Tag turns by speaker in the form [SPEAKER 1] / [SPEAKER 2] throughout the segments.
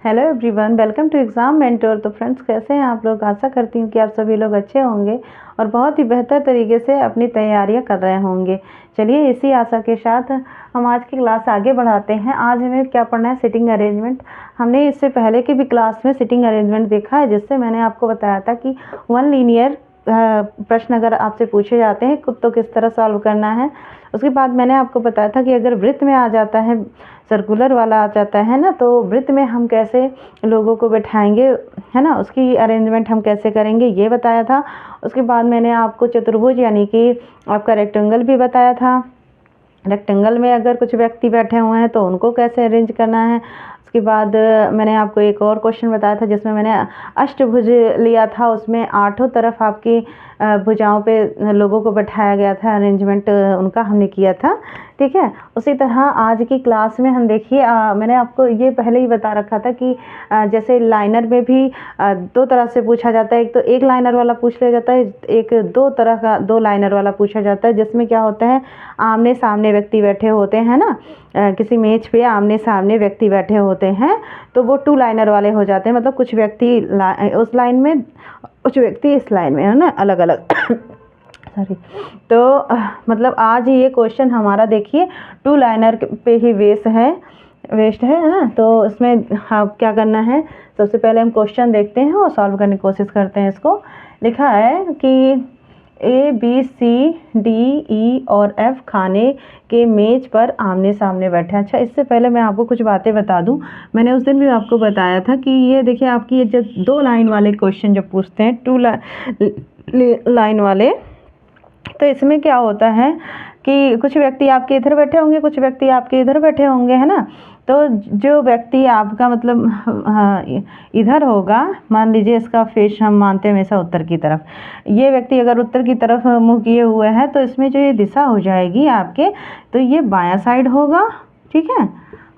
[SPEAKER 1] Hello everyone, welcome to exam mentor. तो friends, कैसे हैं आप लोग? आशा करती हूँ कि आप सभी लोग अच्छे होंगे और बहुत ही बेहतर तरीके से अपनी तैयारियां कर रहे होंगे। चलिए, इसी आशा के साथ हम आज की क्लास आगे बढ़ाते हैं। आज हमें क्या पढ़ना है? Sitting arrangement. हमने इससे पहले की भी क्लास में सिटिंग अरेंजमेंट देखा है, जिससे मैंने आपको बताया था कि वन लीनियर प्रश्न अगर आपसे पूछे जाते हैं तो किस तरह सॉल्व करना है। उसके बाद मैंने आपको बताया था कि अगर वृत्त में आ जाता है, सर्कुलर वाला आ जाता है ना, तो वृत्त में हम कैसे लोगों को बैठाएंगे, है ना, उसकी अरेंजमेंट हम कैसे करेंगे, ये बताया था। उसके बाद मैंने आपको चतुर्भुज यानी कि आपका रेक्टेंगल भी बताया था। रेक्टेंगल में अगर कुछ व्यक्ति बैठे हुए हैं तो उनको कैसे अरेंज करना है। उसके बाद मैंने आपको एक और क्वेश्चन बताया था जिसमें मैंने अष्टभुज लिया था, उसमें आठों तरफ आपकी भुजाओं पे लोगों को बैठाया गया था, अरेंजमेंट उनका हमने किया था। ठीक है, उसी तरह आज की क्लास में हम देखिए, मैंने आपको ये पहले ही बता रखा था कि जैसे लाइनर में भी दो तरह से पूछा जाता है। एक तो एक लाइनर वाला पूछ लिया जाता है, एक दो तरह का दो लाइनर वाला पूछा जाता है, जिसमें क्या होता है, आमने सामने व्यक्ति बैठे होते हैं ना, किसी मेज पे आमने सामने व्यक्ति बैठे होते हैं, तो वो टू लाइनर वाले हो जाते हैं। मतलब कुछ व्यक्ति उस लाइन में, कुछ व्यक्ति इस लाइन में, है ना, अलग अलग सॉरी। तो मतलब आज ये क्वेश्चन हमारा देखिए टू लाइनर पे ही वेस्ट है ना। तो इसमें आप क्या करना है, सबसे पहले हम क्वेश्चन देखते हैं और सॉल्व करने की कोशिश करते हैं। इसको लिखा है कि ABCDE और F खाने के मेज पर आमने सामने बैठे हैं। अच्छा, इससे पहले मैं आपको कुछ बातें बता दूं। मैंने उस दिन भी आपको बताया था कि ये देखिए, आपकी ये जब दो लाइन वाले क्वेश्चन जब पूछते हैं, टू लाइन वाले, तो इसमें क्या होता है कि कुछ व्यक्ति आपके इधर बैठे होंगे, कुछ व्यक्ति आपके इधर बैठे होंगे, है ना। तो जो व्यक्ति आपका मतलब इधर होगा, मान लीजिए इसका फेस हम मानते हैं हमेशा उत्तर की तरफ, ये व्यक्ति अगर उत्तर की तरफ मुंह किए हुए हैं, तो इसमें जो ये दिशा हो जाएगी आपके, तो ये बायां साइड होगा। ठीक है,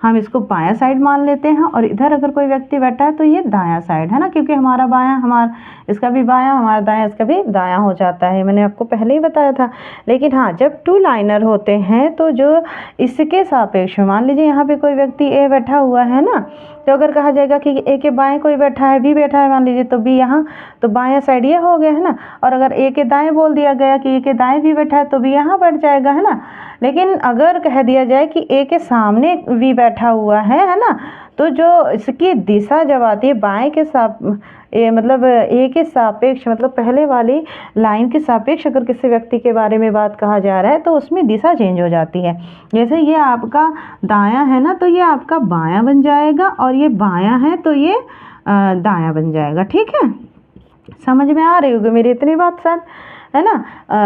[SPEAKER 1] हम इसको बायां साइड मान लेते हैं। और इधर अगर कोई व्यक्ति बैठा है तो ये दायां साइड, है ना, क्योंकि हमारा बायां, हमारा इसका भी बायां, हमारा दायां इसका भी दायां हो जाता है। मैंने आपको पहले ही बताया था। लेकिन हाँ, जब टू लाइनर होते हैं तो जो इसके सापेक्ष, मान लीजिए यहाँ पे कोई व्यक्ति ए बैठा हुआ है ना, तो अगर कहा जाएगा कि ए के बाएं कोई बैठा है, बी बैठा है मान लीजिए, तो बी यहाँ, तो बायां साइड ये हो गया, है ना। और अगर ए के दाएं बोल दिया गया कि ए के दाएं भी बैठा है, तो बी यहाँ बैठ जाएगा, है ना। लेकिन अगर कह दिया जाए कि ए के सामने वी बैठा हुआ है ना, तो जो इसकी दिशा जब आती है बाएं के मतलब ए के सापेक्ष, मतलब पहले वाली लाइन के सापेक्ष अगर किसी व्यक्ति के बारे में बात कहा जा रहा है, तो उसमें दिशा चेंज हो जाती है। जैसे ये आपका दायां है ना, तो ये आपका बायां बन जाएगा, और ये बायां है तो ये दायां बन जाएगा। ठीक है, समझ में आ रही होगी मेरी इतनी बात सर, है ना।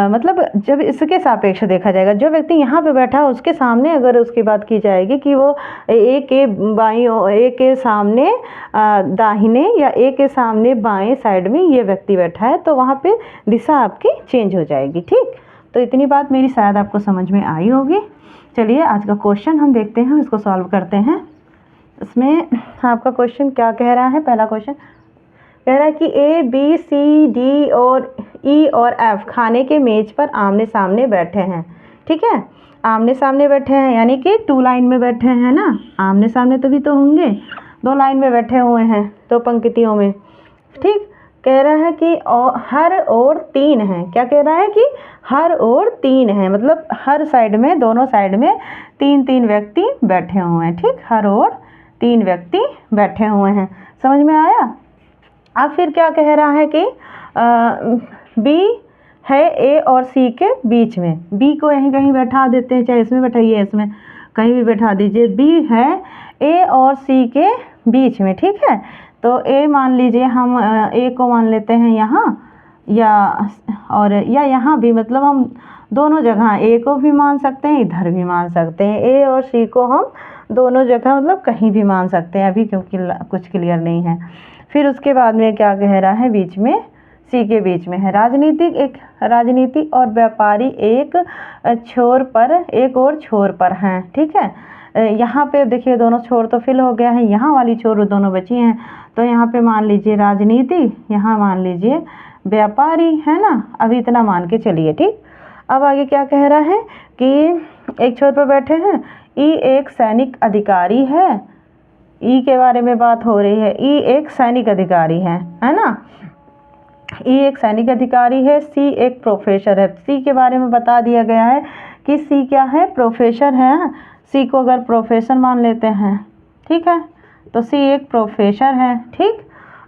[SPEAKER 1] मतलब जब इसके सापेक्ष देखा जाएगा, जो व्यक्ति यहाँ पे बैठा है उसके सामने अगर उसकी बात की जाएगी कि वो ए के बाईं, ए के सामने दाहिने या ए के सामने बाएं साइड में ये व्यक्ति बैठा है, तो वहाँ पे दिशा आपकी चेंज हो जाएगी। ठीक, तो इतनी बात मेरी शायद आपको समझ में आई होगी। चलिए, आज का क्वेश्चन हम देखते हैं, इसको सॉल्व करते हैं। इसमें आपका क्वेश्चन क्या कह रहा है? पहला क्वेश्चन कह रहा है कि ABCD और E और F खाने के मेज पर आमने सामने बैठे हैं। ठीक है, आमने सामने बैठे हैं यानी कि टू लाइन में बैठे हैं ना, आमने सामने तभी तो होंगे, दो लाइन में बैठे हुए हैं, दो पंक्तियों में। ठीक, कह रहा है कि हर ओर तीन हैं। क्या कह रहा है कि हर ओर तीन हैं, मतलब हर साइड में, दोनों साइड में तीन तीन व्यक्ति बैठे हुए हैं। ठीक, हर ओर तीन व्यक्ति बैठे हुए हैं। समझ में आया? अब फिर क्या कह रहा है कि बी है ए और सी के बीच में। बी को यहीं कहीं बैठा देते हैं, चाहे इसमें बैठाइए, इसमें कहीं भी बैठा दीजिए। बी है ए और सी के बीच में। ठीक है, तो ए मान लीजिए, हम ए को मान लेते हैं यहाँ, या यहाँ भी, मतलब हम दोनों जगह ए को भी मान सकते हैं, इधर भी मान सकते हैं। ए और सी को हम दोनों जगह, मतलब कहीं भी मान सकते हैं, अभी क्योंकि कुछ क्लियर नहीं है। फिर उसके बाद में क्या कह रहा है, बीच में, सी के बीच में है राजनीति और व्यापारी एक और छोर पर हैं। ठीक है, यहाँ पे देखिए दोनों छोर तो फिल हो गया है, यहाँ वाली छोर दोनों बची हैं, तो यहाँ पे मान लीजिए राजनीति, यहाँ मान लीजिए व्यापारी, है ना। अभी इतना मान के चलिए। ठीक, अब आगे क्या कह रहा है कि एक छोर पर बैठे हैं, ई एक सैनिक अधिकारी है, ई के बारे में बात हो रही है। ई एक सैनिक अधिकारी है ना, ई एक सैनिक अधिकारी है। सी एक प्रोफेसर है। सी के बारे में बता दिया गया है कि सी क्या है, प्रोफेसर है। सी को अगर प्रोफेसर मान लेते हैं, ठीक है, तो सी एक प्रोफेसर है। ठीक,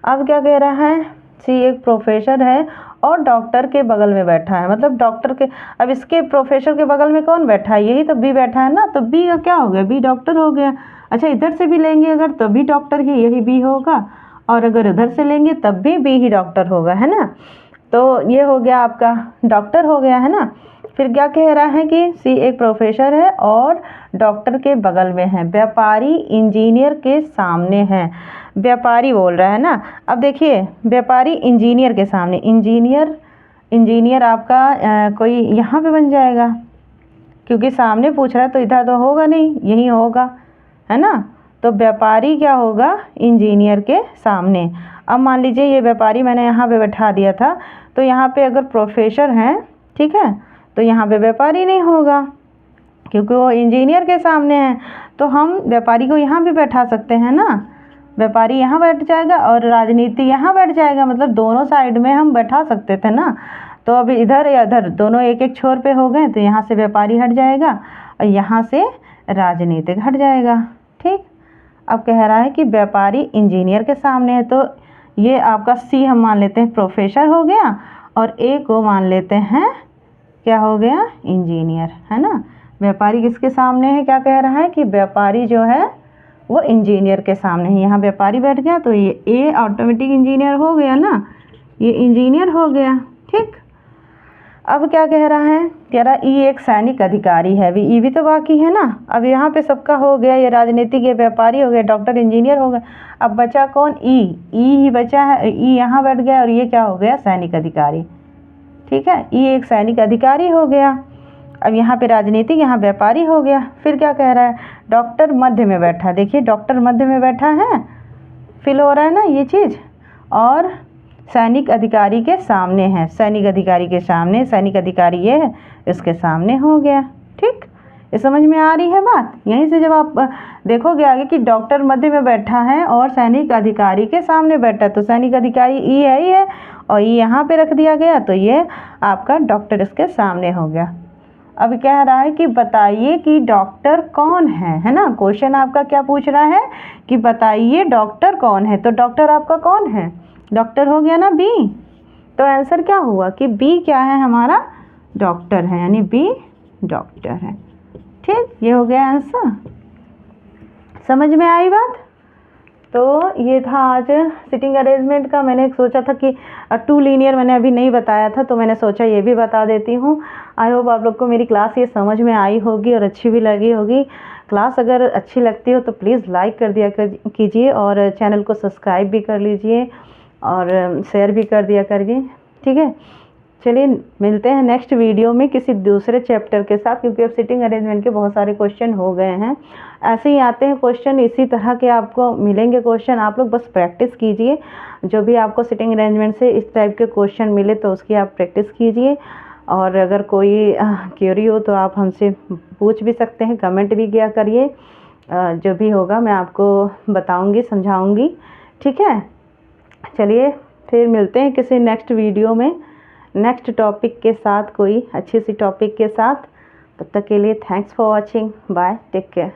[SPEAKER 1] अब क्या कह रहा है, सी एक प्रोफेसर है और डॉक्टर के बगल में बैठा है, मतलब डॉक्टर के, अब इसके प्रोफेसर के बगल में कौन बैठा है, यही तो बी बैठा है ना, तो बी का क्या हो गया, बी डॉक्टर हो गया। अच्छा, इधर से भी लेंगे अगर तो भी डॉक्टर ही, यही बी होगा, और अगर उधर से लेंगे तब भी बी ही डॉक्टर होगा, है ना। तो ये हो गया आपका डॉक्टर हो गया, है ना। फिर क्या कह रहा है कि सी एक प्रोफेसर है और डॉक्टर के बगल में है, व्यापारी इंजीनियर के सामने है। व्यापारी बोल रहा है ना। अब देखिए, व्यापारी इंजीनियर के सामने, इंजीनियर आपका कोई यहाँ पे बन जाएगा, क्योंकि सामने पूछ रहा है तो इधर तो होगा नहीं, यही होगा, है ना। तो व्यापारी क्या होगा, इंजीनियर के सामने। अब मान लीजिए ये व्यापारी मैंने यहाँ पे बैठा दिया था, तो यहाँ पे अगर प्रोफेसर हैं, ठीक है, तो यहाँ पे व्यापारी नहीं होगा क्योंकि वो इंजीनियर के सामने है। तो हम व्यापारी को यहाँ भी बैठा सकते हैं ना, व्यापारी यहाँ बैठ जाएगा और राजनीति यहाँ बैठ जाएगा, मतलब दोनों साइड में हम बैठा सकते थे ना। तो अब इधर या इधर दोनों एक एक छोर पे हो गए, तो यहाँ से व्यापारी हट जाएगा और यहाँ से राजनीतिक हट जाएगा। ठीक, अब कह रहा है कि व्यापारी इंजीनियर के सामने है, तो ये आपका सी हम मान लेते हैं प्रोफेसर हो गया, और ए को मान लेते हैं क्या हो गया, इंजीनियर, है ना। व्यापारी किसके सामने है, क्या कह रहा है कि व्यापारी जो है वो इंजीनियर के सामने है। यहाँ व्यापारी बैठ गया तो ये ए ऑटोमेटिक इंजीनियर हो गया ना, ये इंजीनियर हो गया। ठीक, अब क्या कह रहा है, कह रहा ई एक सैनिक अधिकारी है, भी ई भी तो बाकी है ना। अब यहाँ पे सबका हो गया, ये राजनीतिक, ये व्यापारी हो गया, डॉक्टर इंजीनियर हो गया। अब बचा कौन, ई ही बचा है, ई यहाँ बैठ गया और ये क्या हो गया, सैनिक अधिकारी। ठीक है, ई एक सैनिक अधिकारी हो गया। अब यहाँ पे राजनीतिक, यहाँ व्यापारी हो गया। फिर क्या कह रहा है, डॉक्टर मध्य में बैठा, देखिए डॉक्टर मध्य में बैठा है, फिल हो रहा है ना ये चीज़, और सैनिक अधिकारी के सामने है, सैनिक अधिकारी के सामने, सैनिक अधिकारी ये है, इसके सामने हो गया। ठीक, ये समझ में आ रही है बात। यहीं से जब आप देखोगे आगे कि डॉक्टर मध्य में बैठा है और सैनिक अधिकारी के सामने बैठा है, तो सैनिक अधिकारी ई है ही है, और ई यहाँ पे रख दिया गया, तो ये आपका डॉक्टर इसके सामने हो गया। अब कह रहा है कि बताइए कि डॉक्टर कौन है ना। क्वेश्चन आपका क्या पूछ रहा है कि बताइए डॉक्टर कौन है, तो डॉक्टर आपका कौन है, डॉक्टर हो गया ना बी। तो आंसर क्या हुआ कि बी क्या है, हमारा डॉक्टर है, यानी बी डॉक्टर है। ठीक, ये हो गया आंसर। समझ में आई बात। तो ये था आज सिटिंग अरेंजमेंट का। मैंने सोचा था कि टू लीनियर मैंने अभी नहीं बताया था, तो मैंने सोचा ये भी बता देती हूँ। आई होप आप लोग को मेरी क्लास ये समझ में आई होगी और अच्छी भी लगी होगी। क्लास अगर अच्छी लगती हो तो प्लीज़ लाइक कर दिया कीजिए, और चैनल को सब्सक्राइब भी कर लीजिए और शेयर भी कर दिया करिए। ठीक है, चलिए मिलते हैं नेक्स्ट वीडियो में किसी दूसरे चैप्टर के साथ, क्योंकि अब सिटिंग अरेंजमेंट के बहुत सारे क्वेश्चन हो गए हैं। ऐसे ही आते हैं क्वेश्चन, इसी तरह के आपको मिलेंगे क्वेश्चन, आप लोग बस प्रैक्टिस कीजिए। जो भी आपको सिटिंग अरेंजमेंट से इस टाइप के क्वेश्चन मिले तो उसकी आप प्रैक्टिस कीजिए। और अगर कोई क्वेरी हो तो आप हमसे पूछ भी सकते हैं, कमेंट भी किया करिए। जो भी होगा मैं आपको बताऊँगी, समझाऊँगी। ठीक है, चलिए फिर मिलते हैं किसी नेक्स्ट वीडियो में, नेक्स्ट टॉपिक के साथ, कोई अच्छी सी टॉपिक के साथ। तब तक के लिए thanks for watching, bye, take care.